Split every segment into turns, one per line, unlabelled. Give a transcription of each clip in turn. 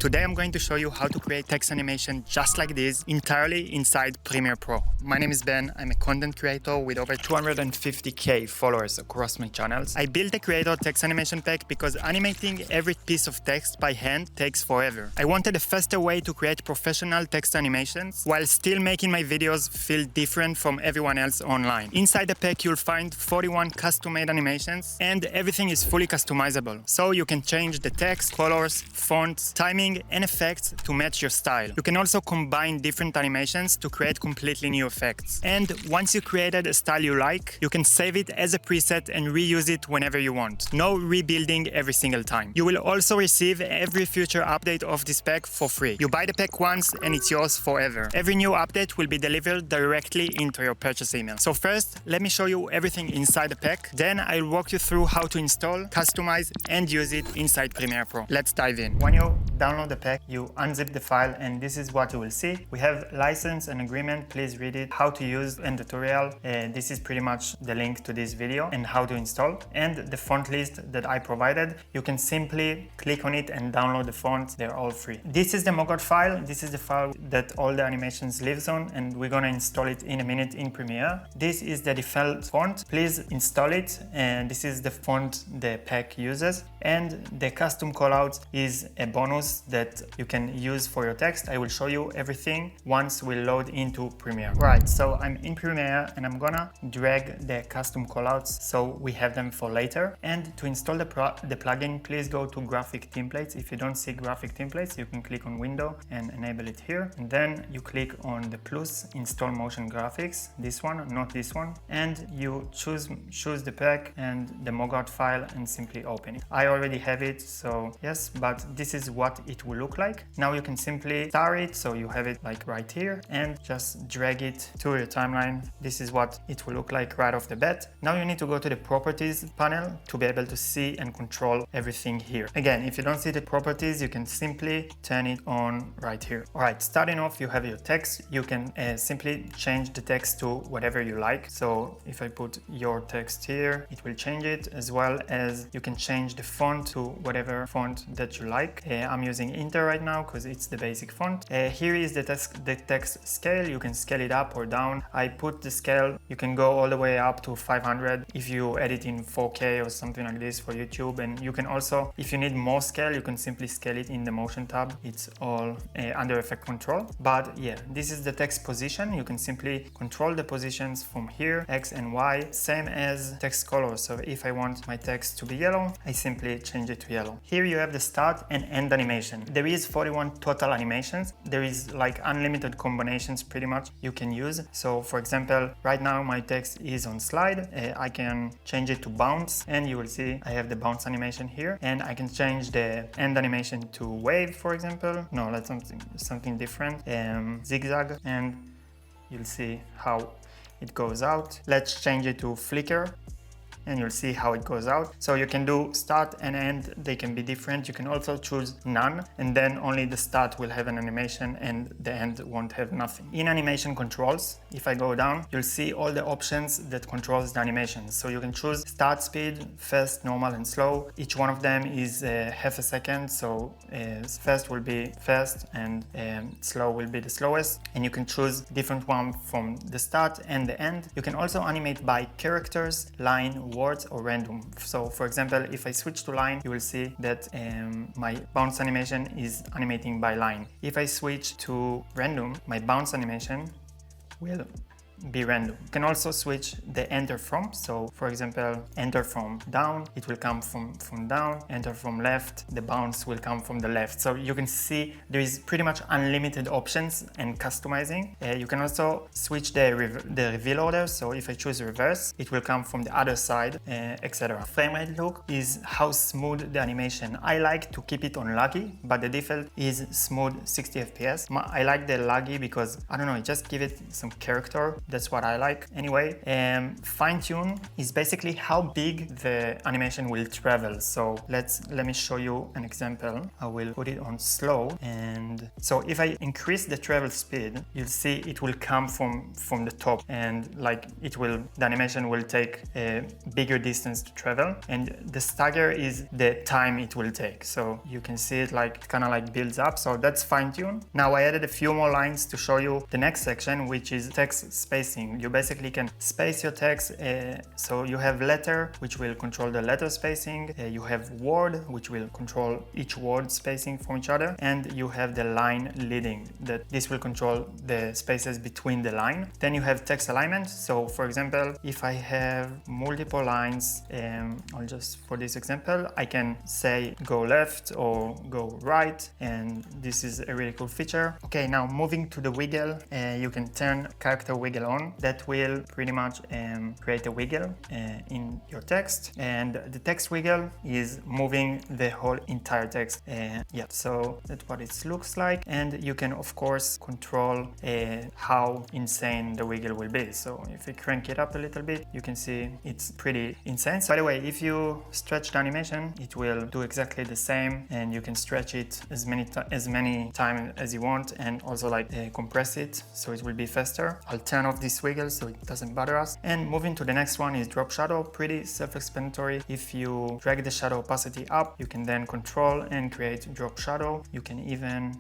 Today I'm going to show you how to create text animation just like this entirely inside Premiere Pro. My name is Ben, I'm a content creator with over 250k followers across my channels. I built the Creator text animation pack because animating every piece of text by hand takes forever. I wanted a faster way to create professional text animations while still making my videos feel different from everyone else online. Inside the pack you'll find 41 custom-made animations and everything is fully customizable. So you can change the text, colors, fonts, timing and effects to match your style. You can also combine different animations to create completely new effects. And once you created a style you like, you can save it as a preset and reuse it whenever you want. No rebuilding every single time. You will also receive every future update of this pack for free. You buy the pack once and it's yours forever. Every new update will be delivered directly into your purchase email. So first, let me show you everything inside the pack. Then I'll walk you through how to install, customize and use it inside Premiere Pro. Let's dive in. When you download the pack, you unzip the file and this is what you will see. We have license and agreement, please read it, how to use and tutorial. This is pretty much the link to this video and how to install. And the font list that I provided, you can simply click on it and download the fonts, they're all free. This is the MOGRT file, this is the file that all the animations lives on and we're gonna install it in a minute in Premiere. This is the default font, please install it and this is the font the pack uses. And the custom callouts is a bonus that you can use for your text. I will show you everything once we load into Premiere. Right, so I'm in Premiere and I'm gonna drag the custom callouts so we have them for later. And to install the plugin, please go to graphic templates. If you don't see graphic templates, you can click on window and enable it here. And then you click on the plus, install motion graphics, this one, not this one. And you choose the pack and the MOGRT file and simply open it. I already have it, so yes, but this is what it will look like. Now you can simply star it, so you have it like right here and just drag it to your timeline. This is what it will look like right off the bat. Now you need to go to the properties panel to be able to see and control everything here. Again, if you don't see the properties, you can simply turn it on right here. All right, starting off, you have your text. You can simply change the text to whatever you like. So if I put your text here, it will change it, as well as you can change the font to whatever font that you like. I'm using Inter right now because it's the basic font. Here is the text scale. You can scale it up or down. I put the scale, you can go all the way up to 500 if you edit in 4K or something like this for YouTube. And you can also, if you need more scale, you can simply scale it in the motion tab. It's all under effect control. But yeah, this is the text position. You can simply control the positions from here, X and Y, same as text color. So if I want my text to be yellow, I simply change it to yellow. Here you have the start and end animation. There is 41 total animations. There is like unlimited combinations pretty much you can use. So for example, right now my text is on slide. I can change it to bounce and you will see I have the bounce animation here, and I can change the end animation to wave, for example. No, that's something different. Zigzag, and you'll see how it goes out. Let's change it to flicker and you'll see how it goes out. So you can do start and end, they can be different. You can also choose none, and then only the start will have an animation and the end won't have nothing. In animation controls, if I go down, you'll see all the options that controls the animation. So you can choose start speed, fast, normal and slow. Each one of them is half a second. So fast will be fast and slow will be the slowest. And you can choose different one from the start and the end. You can also animate by characters, line, words or random. So for example, if I switch to line, you will see that my bounce animation is animating by line. If I switch to random, my bounce animation will be random. You can also switch the enter from. So for example, enter from down, it will come from down. Enter from left, the bounce will come from the left. So you can see there is pretty much unlimited options and customizing. You can also switch the reveal order. So if I choose reverse, it will come from the other side, etc. Frame rate look is how smooth the animation. I like to keep it on laggy, but the default is smooth 60 FPS. I like the laggy because, I don't know, it just give it some character. that's what I like anyway. Fine tune is basically how big the animation will travel. So let me show you an example. I will put it on slow, and so if I increase the travel speed, you'll see it will come from the top, and like the animation will take a bigger distance to travel, and the stagger is the time it will take. So you can see it like it kind of like builds up. So that's fine tune. Now I added a few more lines to show you the next section, which is text spacing. You basically can space your text. So you have letter, which will control the letter spacing. You have word, which will control each word spacing from each other, and you have the line leading, that this will control the spaces between the line. Then you have text alignment. So for example, if I have multiple lines, I'll just, for this example, I can say go left or go right, and this is a really cool feature. Okay, now moving to the wiggle, you can turn character wiggle on. That will pretty much create a wiggle in your text, and the text wiggle is moving the whole entire text. Yeah, so that's what it looks like, and you can of course control how insane the wiggle will be. So if you crank it up a little bit, you can see it's pretty insane. So by the way, if you stretch the animation, it will do exactly the same, and you can stretch it as many times as you want, and also like compress it so it will be faster. I'll turn off this wiggle so it doesn't bother us. And moving to the next one is drop shadow. Pretty self-explanatory. If you drag the shadow opacity up, you can then control and create drop shadow. You can even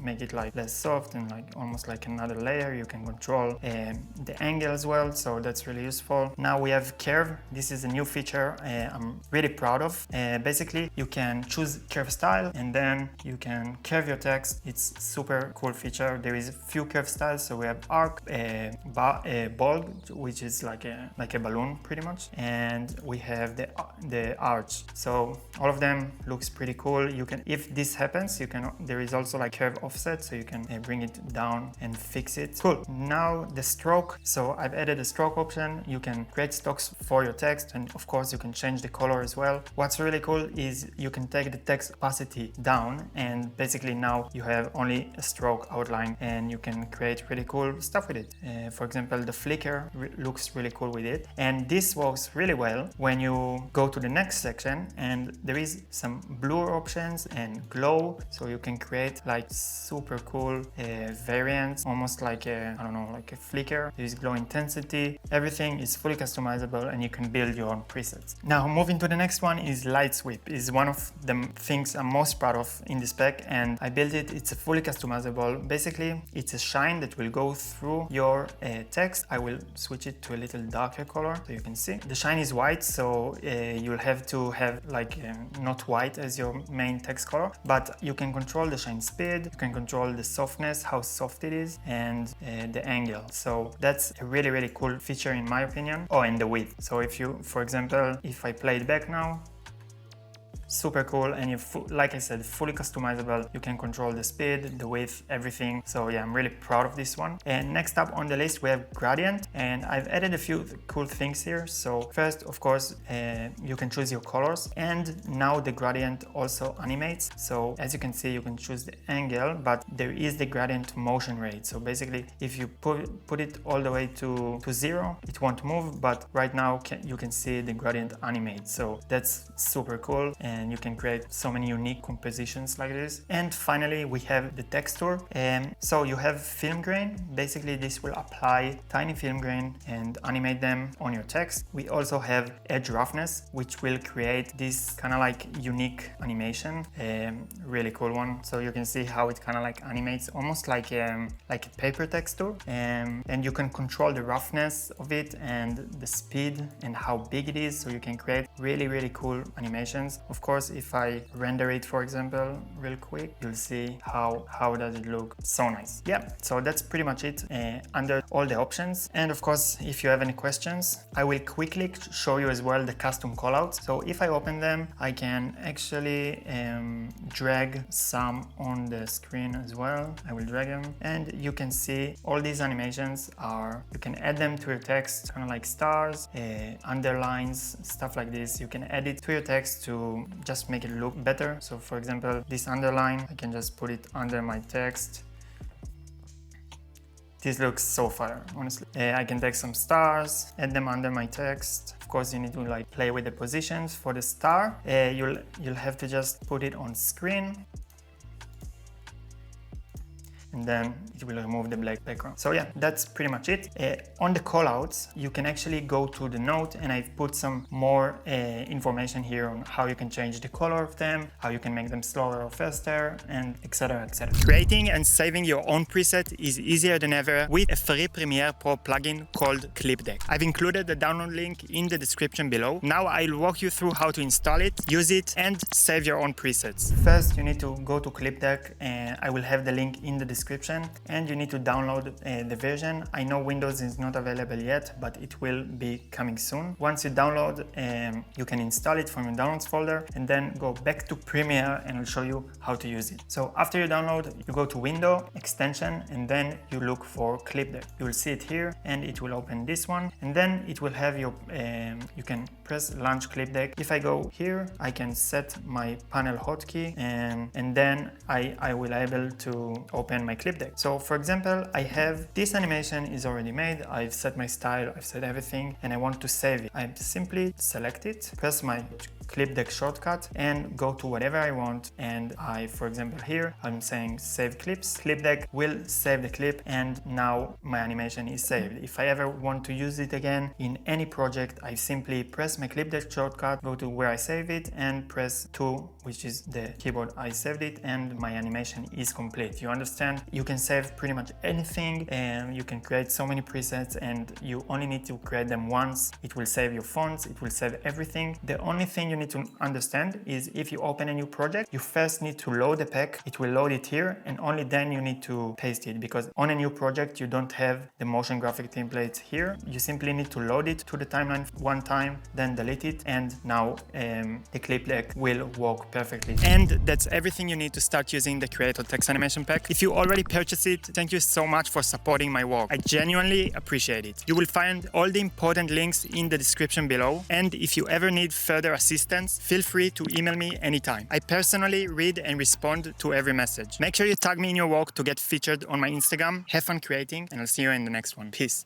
make it like less soft and like almost like another layer. You can control the angle as well, so that's really useful. Now we have curve. This is a new feature I'm really proud of. Basically you can choose curve style, and then you can curve your text. It's super cool feature. There is a few curve styles. So we have arc, bulb, which is like a balloon pretty much, and we have the arch. So all of them looks pretty cool. You can, if this happens, you can, there is also like curve offset, so you can bring it down and fix it. Cool. Now the stroke. So I've added a stroke option. You can create strokes for your text, and of course you can change the color as well. What's really cool is you can take the text opacity down, and basically now you have only a stroke outline, and you can create really cool stuff with it. For example, the flicker looks really cool with it, and this works really well when you go to the next section, and there is some blur options and glow, so you can create like super cool variants, almost like a, I don't know, like a flicker. There is glow intensity. Everything is fully customizable, and you can build your own presets. Now moving to the next one is light sweep. Is one of the things I'm most proud of in this spec, and I built it. It's a fully customizable. Basically it's a shine that will go through your text. I will switch it to a little darker color so you can see. The shine is white, so you'll have to have like not white as your main text color, but you can control the shine speed, you can control the softness, how soft it is, and the angle. So that's a really cool feature in my opinion. Oh, and the width. So if you, for example, if I play it back now, super cool, and you like I said, fully customizable. You can control the speed, the width, everything. So yeah, I'm really proud of this one. And next up on the list we have gradient, and I've added a few cool things here. So first, of course, you can choose your colors, and now the gradient also animates. So as you can see, you can choose the angle, but there is the gradient motion rate. So basically if you put it all the way to 0, it won't move, but right now you can see the gradient animate. So that's super cool, and you can create so many unique compositions like this. And finally we have the texture. So you have film grain. Basically this will apply tiny film grain and animate them on your text. We also have edge roughness, which will create this kind of like unique animation, really cool one. So you can see how it kind of like animates almost like a paper texture, and you can control the roughness of it and the speed and how big it is, so you can create really cool animations. Of course, if I render it, for example, real quick, you'll see how does it look. So nice. Yeah, so that's pretty much it under all the options. And of course, if you have any questions, I will quickly show you as well the custom callouts. So if I open them, I can actually drag some on the screen as well. I will drag them, and you can see all these animations are, you can add them to your text, kind of like stars, underlines, stuff like this. You can add it to your text to just make it look better. So for example, this underline, I can just put it under my text. this looks so fire, honestly. I can take some stars, add them under my text. Of course, you need to like play with the positions for the star. You'll have to just put it on screen, and then it will remove the black background. So yeah, that's pretty much it. On the callouts, you can actually go to the note, and I've put some more information here on how you can change the color of them, how you can make them slower or faster, and etc, etc. Creating and saving your own preset is easier than ever with a free Premiere Pro plugin called ClipDeck. I've included the download link in the description below. Now I'll walk you through how to install it, use it, and save your own presets. First, you need to go to ClipDeck, and I will have the link in the description, and you need to download the version. I know Windows is not available yet, but it will be coming soon. Once you download, you can install it from your downloads folder and then go back to Premiere, and I'll show you how to use it. So after you download, you go to Window, Extension, and then you look for ClipDeck. You will see it here, and it will open this one, and then it will have your, you can press Launch ClipDeck. If I go here, I can set my panel hotkey, and then I will able to open my ClipDeck. So for example, I have this animation is already made. I've set my style, I've set everything, and I want to save it. I simply select it, press my ClipDeck shortcut, and go to whatever I want. And for example, here I'm saying save clips. ClipDeck will save the clip, and now my animation is saved. If I ever want to use it again in any project, I simply press my ClipDeck shortcut, go to where I save it, and press 2, which is the keyboard I saved it, and my animation is complete. You understand? You can save pretty much anything, and you can create so many presets, and you only need to create them once. It will save your fonts, it will save everything. The only thing you need to understand is if you open a new project, you first need to load the pack. It will load it here, and only then you need to paste it, because on a new project you don't have the motion graphic templates here. You simply need to load it to the timeline one time, then delete it, and now the ClipDeck will work perfectly. And that's everything you need to start using the Creator Text Animation Pack. If you already purchased it, thank you so much for supporting my work. I genuinely appreciate it. You will find all the important links in the description below, and if you ever need further assistance, feel free to email me anytime. I personally read and respond to every message. Make sure you tag me in your work to get featured on my Instagram. Have fun creating, and I'll see you in the next one. Peace.